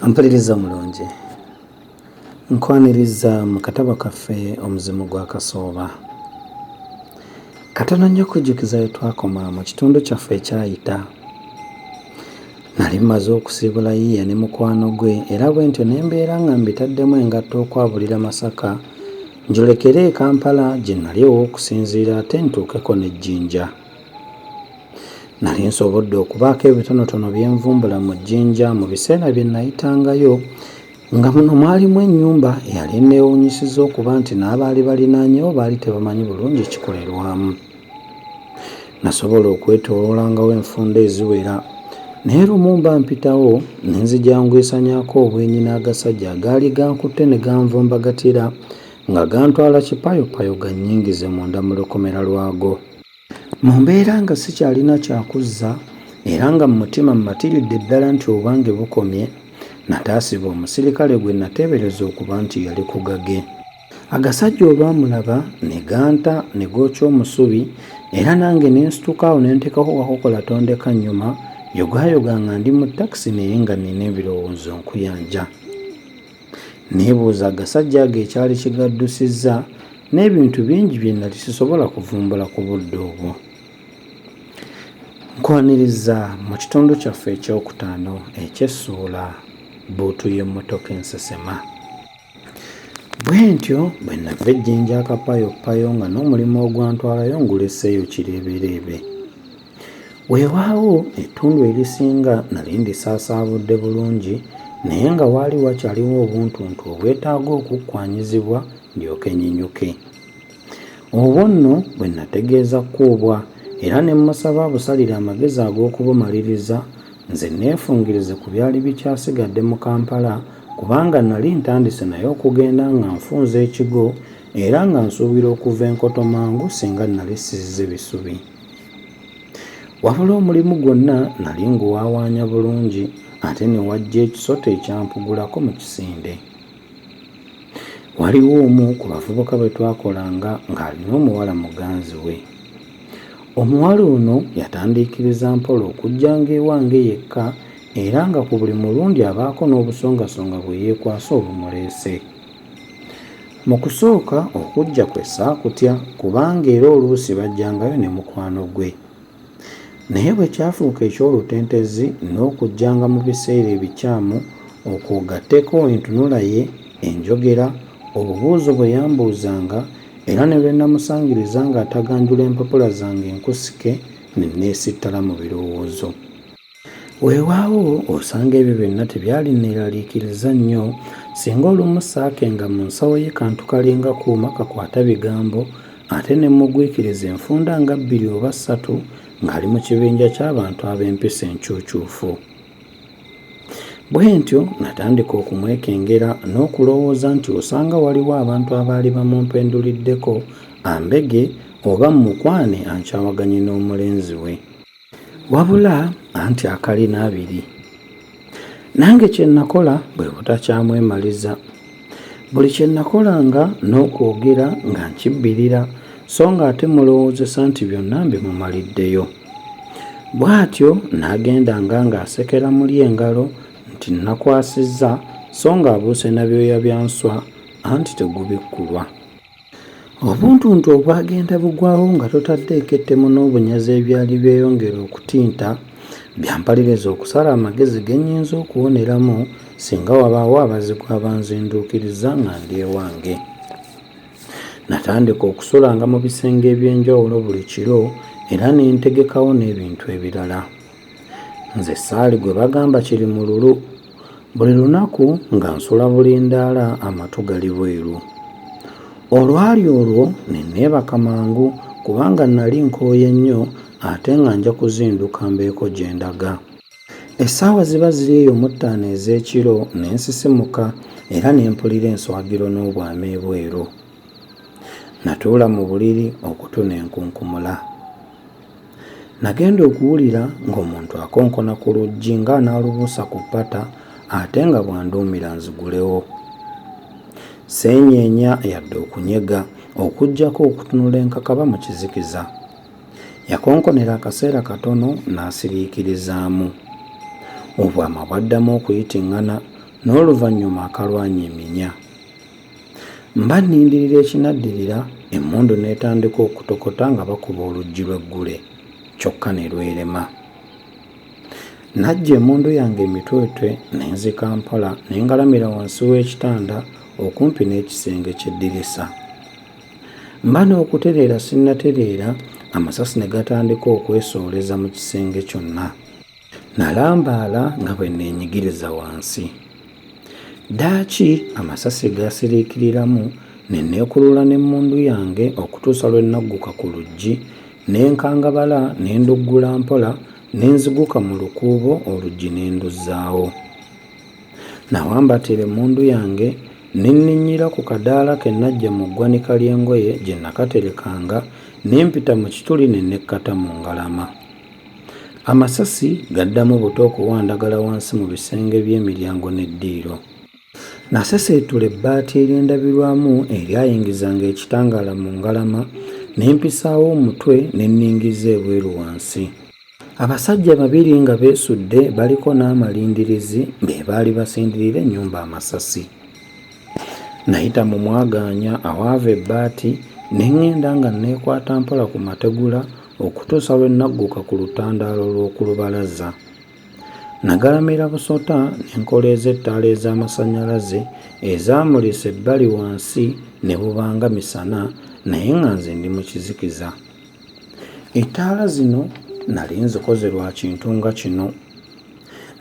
Mpuliriza mulungi, nkwaniriza mu katabo kaffe omuzimu gwa Kasooba. Katono nnyo kujjukiza we twakoma mu kitundu kyaffe ekyayita. Nali mmaze okusiibula yiiya ne mukwano gwe era bwe ntyo ne mbeera nga mbitaddemu engatto okwabulira Masaka njolekere e Kampala gye nali ow'okusinziira ate ntuukeko n'ejjinja. Nali nsobodde okubaako ebitonotono bye nvumbula mu jjinja mu biseera bye nayitangayo, nga muno mwalimu ennyumba eyali neewuunyisiza okuba nti n'abaali balinaanyewo baali tebamanyi bulungi kikolerwamu. Nasobola okwetooloolangawo enfunda eziwera, naye lumu mba mpitawo ne nzijangwisanyaako obwenyi n'agasajja agaali gankutte ne ganvumbagatira nga gantwala kipayopayo gannyingize munda mu lukomera lwago. Mu mbeera nga sikyalina kyakuzza era nga mu mutima mmatiridde ddala nti obwange bukomye, nataasiba omusirikale gwe nateebereza okuba nti yali ku gage. Agasajja olwamulaba ne ganta ne gookya omusubi era nange ne nsitukawo ne nteekako Kakokola tondeka nnyuma yogayoga nga ndi mu takisi naye nga nina ebirowoozo nkuyanja. Neebuuza agasajja ago ekyali kigaddusizza n'ebintu bingi bye nali sisobola kuvumbula ku budde obwo. Nkwaniriza mu kitundu kyaffe ekyokutaano eky'essuula bbuutu y'emmotoka ensesema. Bwe ntyo bwe nava ejjinja akapayopayo nga n'omulimu ogwantwalayo nguleseeyo kireebereebe. Weewaawo ettundu erisinga nali ndisaasaabudde bulungi naye nga waali wakyaliwo obuntuntu obwetaaga okukwanyizibwa ndyoke nyinyuke. Obwo nno bwe nategeeza kkuubwa era ne mmusaba busalire amagezi ag'okubumaliriza nze neefungirize ku byali bikyasigadde mu Kampala kubanga nali ntandise naye okugenda nga nfunza ekigo era nga nsuubira okuva enkoto mangu singa nali sizze bisubi. Wabula omulimu gwonna nali nguwaawaanya bulungi ate ne wajja ekisoto ekyampugulako mu kisinde. Waliwo omu ku bavubuka bwe twakolanga ng'alina omuwala muganzi we. Omuwala ono yatandiikiriza mpola okujjanga ewange yekka era nga ku buli mulundi abaako n'obusongasonga bwe yeekwasa obumuleese. Mu kusooka okujja kwe saakutya kubanga era oluusi bajjangayo ne mukwano gwe. Naye bwe kyafuuka eky'olutentezi n'okujjanga mu biseera ebikyamu okwogatteko entunula ye, enjogera, obubuuzo bwe yambuuzanga era ne lwe namusangiriza ng'ataganjula empapula zange enkusike ne neesittala mu birowoozo. Weewaawo osanga ebyo byonna tebyali neeraliikiriza nnyo singa olumu saakenga mu nsawo ye kantu kalinga kuuma kakwata bigambo ate ne mugwikiriza enfunda nga 2 oba 3 ng'ali mu kibinja ky'abantu ab'empisa enkyukyufu. Bwe ntyo natandika okumwekengera n'okulowooza nti osanga waliwo abantu abaali bamumpenduliddeko ambege oba mukwane ankyawaganye n'omulenzi we. Wabula anti akalina abiri. Nange kye nakola bwe butakyamwemaliza. Buli kye nakolanga n'okwogera nga nkibbirira so nga ate mulowoozesa nti byonna mbimumaliddeyo. Bw'atyo n'agendanga ng'asekera muli engalo nti nakwasizza so ng'abuuse na byoya bya nswa anti tegubikkulwa. Obuntuntu obwagenda bugwawo nga totaddeeko ettemu n'obunyazi ebyali byeyongera okutinta byampaliriza okusala amagezi ge nnyinza okuwoneramu singa wabaawo abazigu abanzinduukiriza nga ndi ewange. Natandika okusulanga mu bisenge eby'enjawulo buli kiro era ne ntegekawo n'ebintu ebirala. Nze saali gwe bagamba kiri mu lulu. Buli lunaku nga nsula bulindaala amatu gali bweru. Olwali olwo ne neebaka mangu kubanga nali nkooye nnyo ate nga nja kuzinduka mbeeko gye ndaga. Essaawa ziba ziri eyo mu 5 ez'ekiro ne nsisimuka era ne mpulira enswagiro n'obwama ebweru. Natuula mu buliri okutu ne nkunkumula. Nagenda okuwulira ng'omuntu akonkona ku luggi ng'anaalubuusa ku ppata ate nga bw'anduumira nzigulewo. Seenyeenya yadde okunyega okuggyako okutunula enkakaba mu kizikiza. Yakonkonera akaseera katono n'asiriikirizaamu. Obwama bwaddamu okuyitiŋŋana n'oluvannyuma akalwanya eminya. Mba nnindirira ekinaddirira, emmundu n'etandika okutokota nga bakuba oluggi lw'eggule, kyokka ne lwerema. Najja emmundu yange emitwetwe ne nzika mpola ne ngalamira wansi w'ekitanda okumpi n'ekisenge ky'eddirisa. Mba n'okutereera sinnatereera, amasasi ne gatandika okwesooleza mu kisenge kyonna. Nalambaala nga bwe neenyigiriza wansi. Ddaaki amasasi gaasiriikiriramu ne neekulula n'emmundu yange okutuusa lwe nagguka ku luggi, ne nkangabala ne nduggula mpola ne nziguka mu lukuubo oluggi ne nduzzaawo. Nawambatira emmundu yange ne nninnyira ku kadaala ke najja mu ggwanika ly'engoye gye nakaterekanga ne mpita mu kituli ne nekkata mu ngalama. Amasasi gaddamu buto okuwandagala wansi mu bisenge by'emiryango n'eddiiro. Naseseetula ebbaati ery'endabirwamu eryayingizanga ekitangaala mu ngalama ne mpisaawo omutwe ne nningiza ebweru wansi. Abasajja babiri nga beesudde baliko n'amalindirizi be baali basindirira ennyumba amasasi. Nayita mu mwagaanya awaava ebbaati ne ŋŋenda nga neekwata mpola ku mategula okutuusa lwe nagguka ku lutandaalo lw'oku lubalaza. Nagalamira busota ne nkoleeza ettaala ez'amasannyalaze ezaamulisa ebbali wansi ne bubanga misana naye nga nze ndi mu kizikiza. Ettaala zino nali nzikoze lwa kintu nga kino.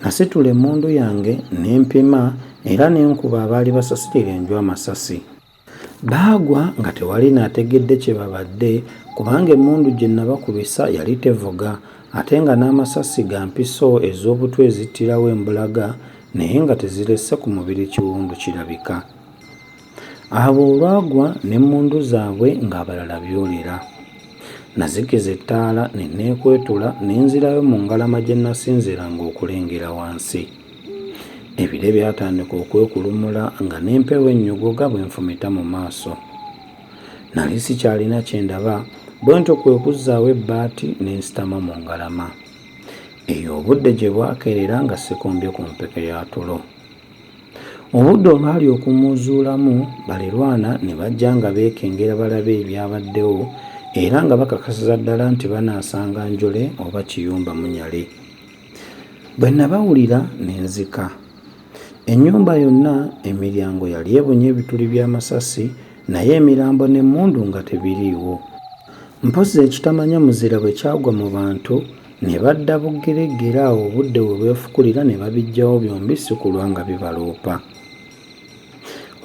Nasitula emmundu yange ne mpima era ne nkuba abaali basasulira enju amasasi. Baagwa nga tewali n'ategedde kye babadde kubanga emmundu gye nabakubisa yali tevuga ate nga n'amasasi ga mpiso ez'obutwe ezittirawo embulaga naye nga teziresse ku mubiri kiwundu kirabika. Abo olwagwa n'emmundu zaabwe ng'abalala byolera. Nazikiza ettaala ne neekwetula ne nzirayo mu ngalama gye nasinziranga okulengera wansi. Ebire byatandika okwekulumula nga n'empewo ennyogoga bwe nfumita mu maaso. Nali sikyalina kye ndaba bwe ntyo kwe kuzzaawo ebbaati ne nsitama mu ngalama. Eyo obudde gye bwakeerera nga sikombye ku mpeke ya tulo. Obudde olwali okumuzuulamu balirwana ne bajja nga beekengera balabe ebyabaddewo era nga bakakasiza ddala nti banaasanga njole oba kiyumba munyale. Bwe nabawulira ne nzika. Ennyumba yonna emiryango yali ebunye ebituli by'amasasi naye emirambo n'emmundu nga tebiriiwo. Mpozi ekitamanya muzira bwe kyagwa mu bantu ne badda bugereggere awo obudde bwe bwefukulira ne babiggyawo byombi si kulwa nga bibaloopa.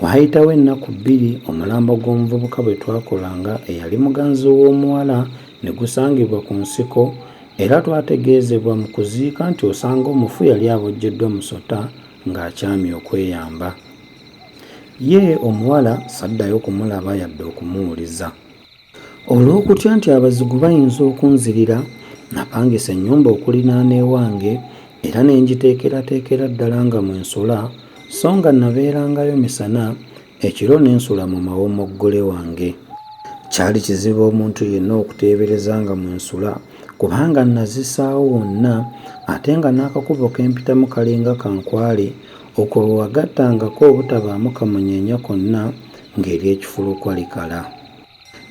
Waayitawo ennaku bbiri omulambo gw'omuvubuka bwe twakolanga eyali muganzi w'omuwala ne gusangibwa ku nsiko era twategeezebwa mu kuziika nti osanga omufu yali abojjeddwa musota ng'akyamye okweyamba. Ye omuwala saddayo kumulaba yadde okumuwuliza. Olw'okutya nti abazigu bayinza okunzirira, napangisa ennyumba okulinaana ewange era ne ngiteekerateekera ddala nga mwensula so nga nabeerangayo misana, ekiro ne nsula mu mawomoggole wange. Kyali kizibu omuntu yenna okuteebereza nga mwensula kubanga nazisaawo wonna ate nga n'akakubo kempitamu kalinga kankwale okwo lwe wagattangako obutabaamu kamunyeenya konna ng'eri ekifulukwa likala.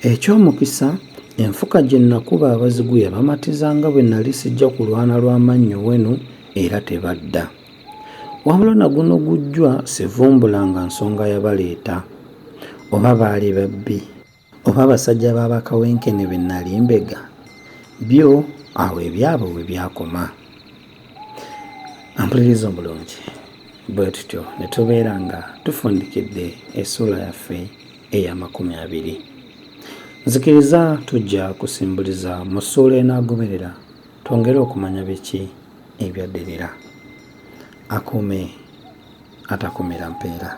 Eky'omukisa enfuka gye nakuba abazigu yabamatizanga bwe nali sijja kulwana lw'amannyo wenu era tebadda. Wabula na guno gujjwa sivumbulanga nsonga yabaleeta. Oba baali babbi oba abasajja b'abakawenkene be nali mbega, byo awo ebyabo we byakoma. Ampuliriza omulungi, bwe tutyo ne tubeera nga tufundikidde essula yaffe eya20. Nzikiriza tujja kusimbuliza mu ssuula enaagoberera twongere okumanya biki ebyaddirira. Akume atakumira mpeera.